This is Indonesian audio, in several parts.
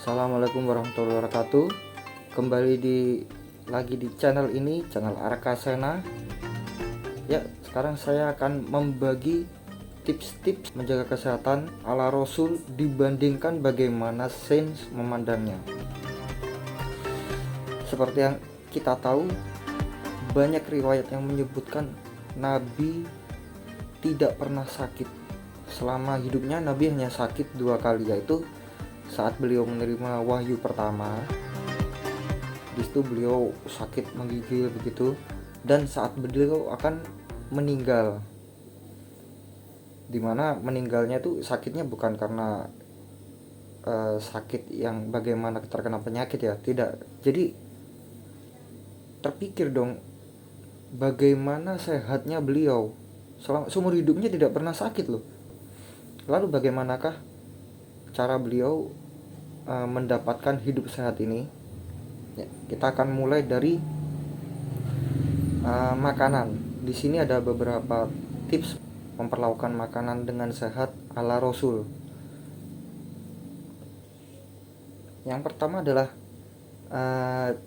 Assalamualaikum warahmatullahi wabarakatuh. Kembali lagi di channel ini, channel Arkasena. Ya, sekarang saya akan membagi tips-tips menjaga kesehatan ala Rasul dibandingkan bagaimana sains memandangnya. Seperti yang kita tahu, banyak riwayat yang menyebutkan Nabi tidak pernah sakit. Selama hidupnya Nabi hanya sakit 2 kali, yaitu saat beliau menerima wahyu pertama, di situ beliau sakit menggigil begitu, dan saat beliau akan meninggal, dimana meninggalnya itu sakitnya bukan karena sakit yang bagaimana terkena penyakit ya, tidak. Jadi terpikir dong, bagaimana sehatnya beliau selama seumur hidupnya tidak pernah sakit loh. Lalu bagaimanakah cara beliau mendapatkan hidup sehat ini? Ya, kita akan mulai dari makanan. Di sini ada beberapa tips memperlakukan makanan dengan sehat ala Rasul. Yang pertama adalah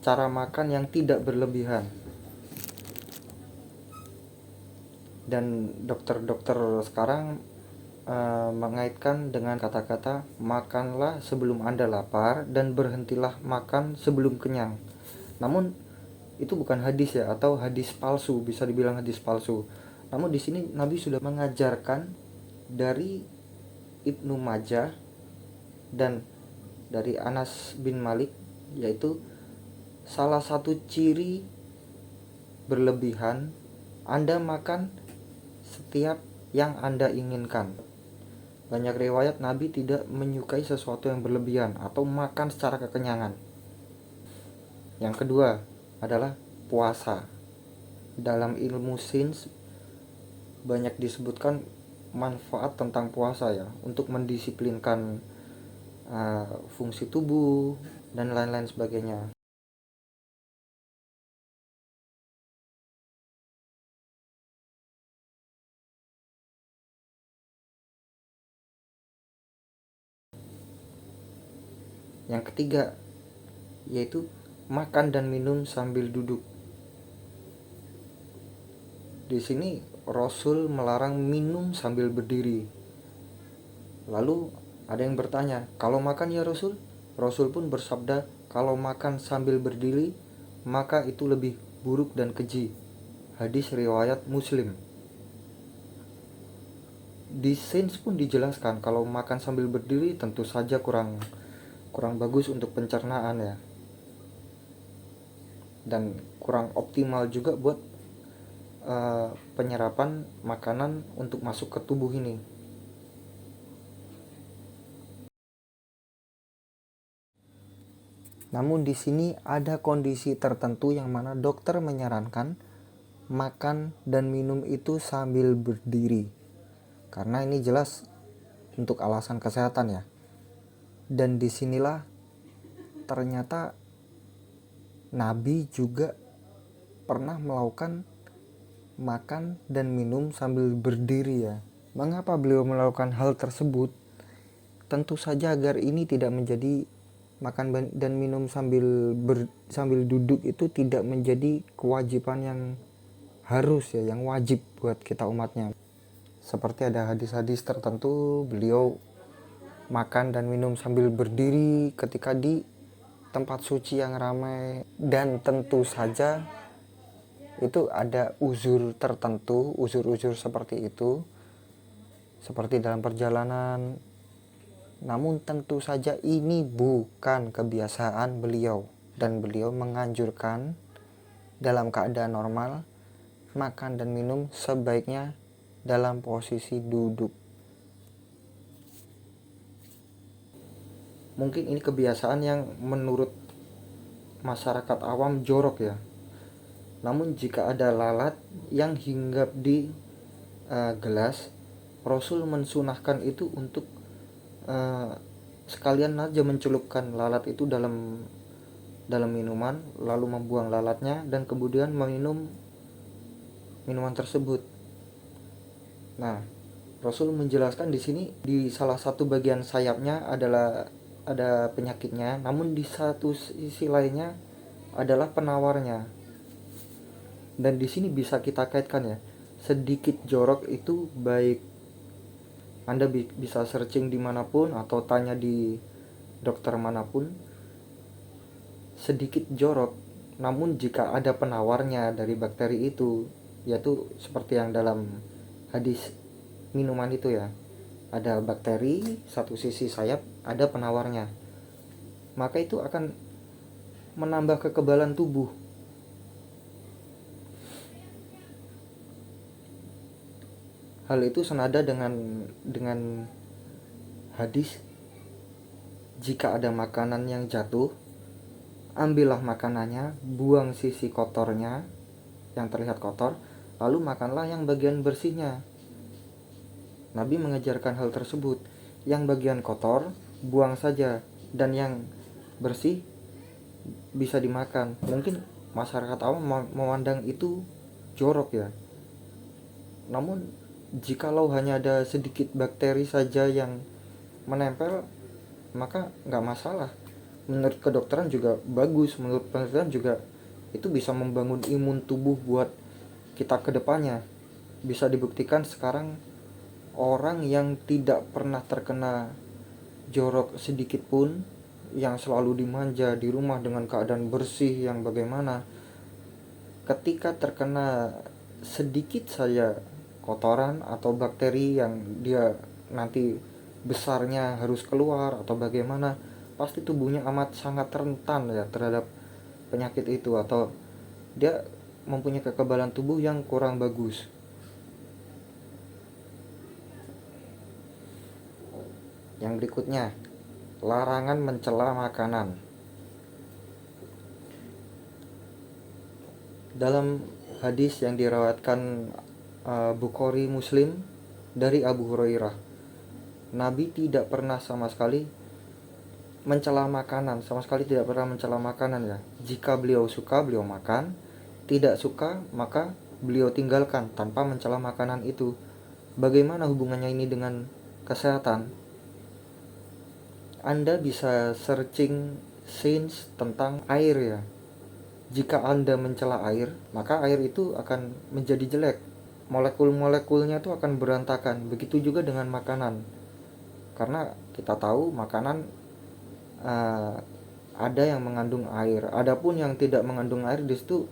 cara makan yang tidak berlebihan. Dan dokter-dokter sekarang mengaitkan dengan kata-kata makanlah sebelum Anda lapar dan berhentilah makan sebelum kenyang. Namun itu bukan hadis ya, atau hadis palsu, bisa dibilang hadis palsu. Namun di sini Nabi sudah mengajarkan dari Ibnu Majah dan dari Anas bin Malik, yaitu salah satu ciri berlebihan Anda makan setiap yang Anda inginkan. Banyak riwayat Nabi tidak menyukai sesuatu yang berlebihan atau makan secara kekenyangan. Yang kedua adalah puasa. Dalam ilmu sains banyak disebutkan manfaat tentang puasa ya, untuk mendisiplinkan fungsi tubuh dan lain-lain sebagainya. Yang ketiga yaitu makan dan minum sambil duduk. Di sini Rasul melarang minum sambil berdiri. Lalu ada yang bertanya, kalau makan ya Rasul? Rasul pun bersabda, kalau makan sambil berdiri maka itu lebih buruk dan keji. Hadis riwayat Muslim. Di sains pun dijelaskan kalau makan sambil berdiri tentu saja kurang bagus untuk pencernaan ya, dan kurang optimal juga buat penyerapan makanan untuk masuk ke tubuh ini. Namun di sini ada kondisi tertentu yang mana dokter menyarankan makan dan minum itu sambil berdiri, karena ini jelas untuk alasan kesehatan ya. Dan disinilah ternyata Nabi juga pernah melakukan makan dan minum sambil berdiri ya. Mengapa beliau melakukan hal tersebut? Tentu saja agar ini tidak menjadi makan dan minum sambil duduk itu tidak menjadi kewajiban yang harus ya, yang wajib buat kita umatnya. Seperti ada hadis-hadis tertentu beliau makan dan minum sambil berdiri ketika di tempat suci yang ramai, dan tentu saja itu ada uzur tertentu, uzur-uzur seperti itu, seperti dalam perjalanan. Namun tentu saja ini bukan kebiasaan beliau, dan beliau menganjurkan dalam keadaan normal makan dan minum sebaiknya dalam posisi duduk. Mungkin ini kebiasaan yang menurut masyarakat awam jorok ya. Namun jika ada lalat yang hinggap di gelas, Rasul mensunahkan itu untuk sekalian aja mencelupkan lalat itu dalam minuman, lalu membuang lalatnya dan kemudian meminum minuman tersebut. Nah, Rasul menjelaskan di sini di salah satu bagian sayapnya adalah ada penyakitnya, namun di satu sisi lainnya adalah penawarnya. Dan di sini bisa kita kaitkan ya, sedikit jorok itu baik Anda bisa searching dimanapun atau tanya di dokter manapun, sedikit jorok namun jika ada penawarnya dari bakteri itu, yaitu seperti yang dalam hadis minuman itu ya, ada bakteri satu sisi sayap, ada penawarnya, maka itu akan menambah kekebalan tubuh. Hal itu senada dengan hadis, jika ada makanan yang jatuh, ambillah makanannya, buang sisi kotornya yang terlihat kotor, lalu makanlah yang bagian bersihnya. Nabi mengajarkan hal tersebut. Yang bagian kotor buang saja, dan yang bersih bisa dimakan. Mungkin masyarakat awam memandang itu jorok ya. Namun jikalau hanya ada sedikit bakteri saja yang menempel, maka nggak masalah. Menurut kedokteran juga bagus, menurut penelitian juga itu bisa membangun imun tubuh buat kita ke depannya. Bisa dibuktikan sekarang orang yang tidak pernah terkena jorok sedikit pun, yang selalu dimanja di rumah dengan keadaan bersih yang bagaimana, ketika terkena sedikit saja kotoran atau bakteri yang dia nanti besarnya harus keluar atau bagaimana, pasti tubuhnya amat sangat rentan ya terhadap penyakit itu, atau dia mempunyai kekebalan tubuh yang kurang bagus. Yang berikutnya, larangan mencela makanan. Dalam hadis yang diriwayatkan Bukhari Muslim dari Abu Hurairah, Nabi tidak pernah sama sekali mencela makanan, sama sekali tidak pernah mencela makanan ya. Jika beliau suka, beliau makan, tidak suka, maka beliau tinggalkan tanpa mencela makanan itu. Bagaimana hubungannya ini dengan kesehatan? Anda bisa searching sains tentang air ya. Jika Anda mencela air, maka air itu akan menjadi jelek. Molekul-molekulnya itu akan berantakan. Begitu juga dengan makanan. Karena kita tahu makanan ada yang mengandung air. Adapun yang tidak mengandung air, di situ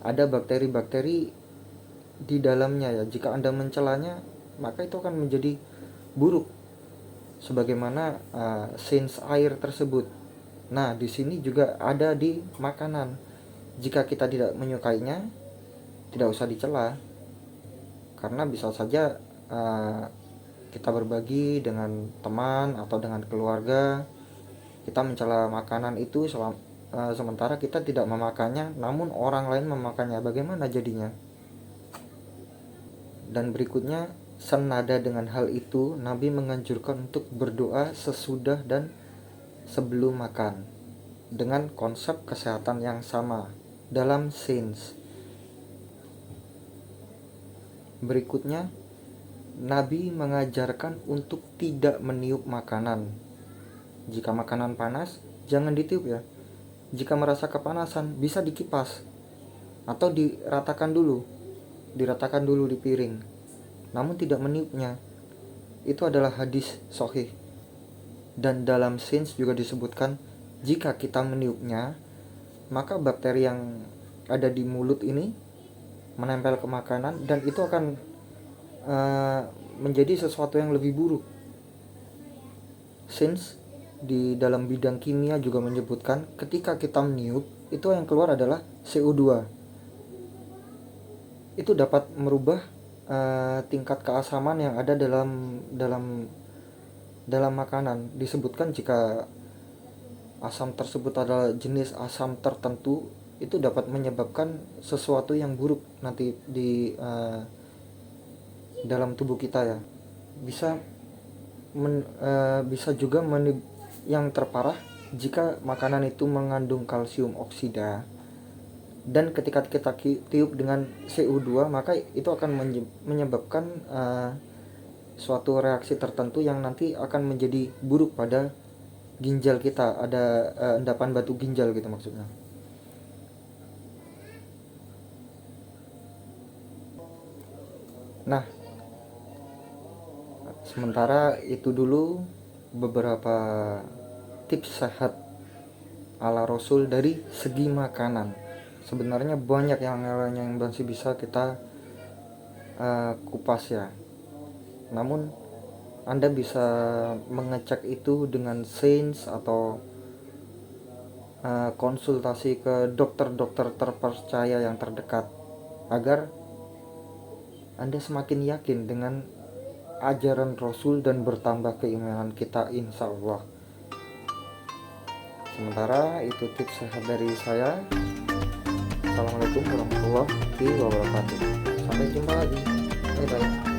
ada bakteri-bakteri di dalamnya ya. Jika Anda mencelanya, maka itu akan menjadi buruk. Sebagaimana sains air tersebut. Nah, di sini juga ada di makanan. Jika kita tidak menyukainya, tidak usah dicela. Karena bisa saja kita berbagi dengan teman atau dengan keluarga, kita mencela makanan itu sementara kita tidak memakannya, namun orang lain memakannya. Bagaimana jadinya? Dan berikutnya, senada dengan hal itu, Nabi menganjurkan untuk berdoa sesudah dan sebelum makan dengan konsep kesehatan yang sama dalam sains. Berikutnya, Nabi mengajarkan untuk tidak meniup makanan. Jika makanan panas, jangan ditiup ya. Jika merasa kepanasan, bisa dikipas atau diratakan dulu di piring, namun tidak meniupnya. Itu adalah hadis sahih. Dan dalam sains juga disebutkan, jika kita meniupnya, maka bakteri yang ada di mulut ini menempel ke makanan, dan itu akan menjadi sesuatu yang lebih buruk. Sains di dalam bidang kimia juga menyebutkan, ketika kita meniup, itu yang keluar adalah CO2. Itu dapat merubah tingkat keasaman yang ada dalam makanan. Disebutkan jika asam tersebut adalah jenis asam tertentu, itu dapat menyebabkan sesuatu yang buruk nanti di dalam tubuh kita ya. Bisa juga yang terparah, jika makanan itu mengandung kalsium oksida, dan ketika kita tiup dengan CO2, maka itu akan menyebabkan suatu reaksi tertentu yang nanti akan menjadi buruk pada ginjal kita, ada endapan batu ginjal gitu maksudnya. Nah, sementara itu dulu beberapa tips sehat ala Rasul dari segi makanan. Sebenarnya banyak yang masih bisa kita kupas ya. Namun Anda bisa mengecek itu dengan sains atau konsultasi ke dokter-dokter terpercaya yang terdekat, agar Anda semakin yakin dengan ajaran Rasul dan bertambah keimanan kita, insya Allah. Sementara itu tips sehat dari saya. Assalamualaikum warahmatullahi wabarakatuh. Sampai jumpa lagi. Bye bye.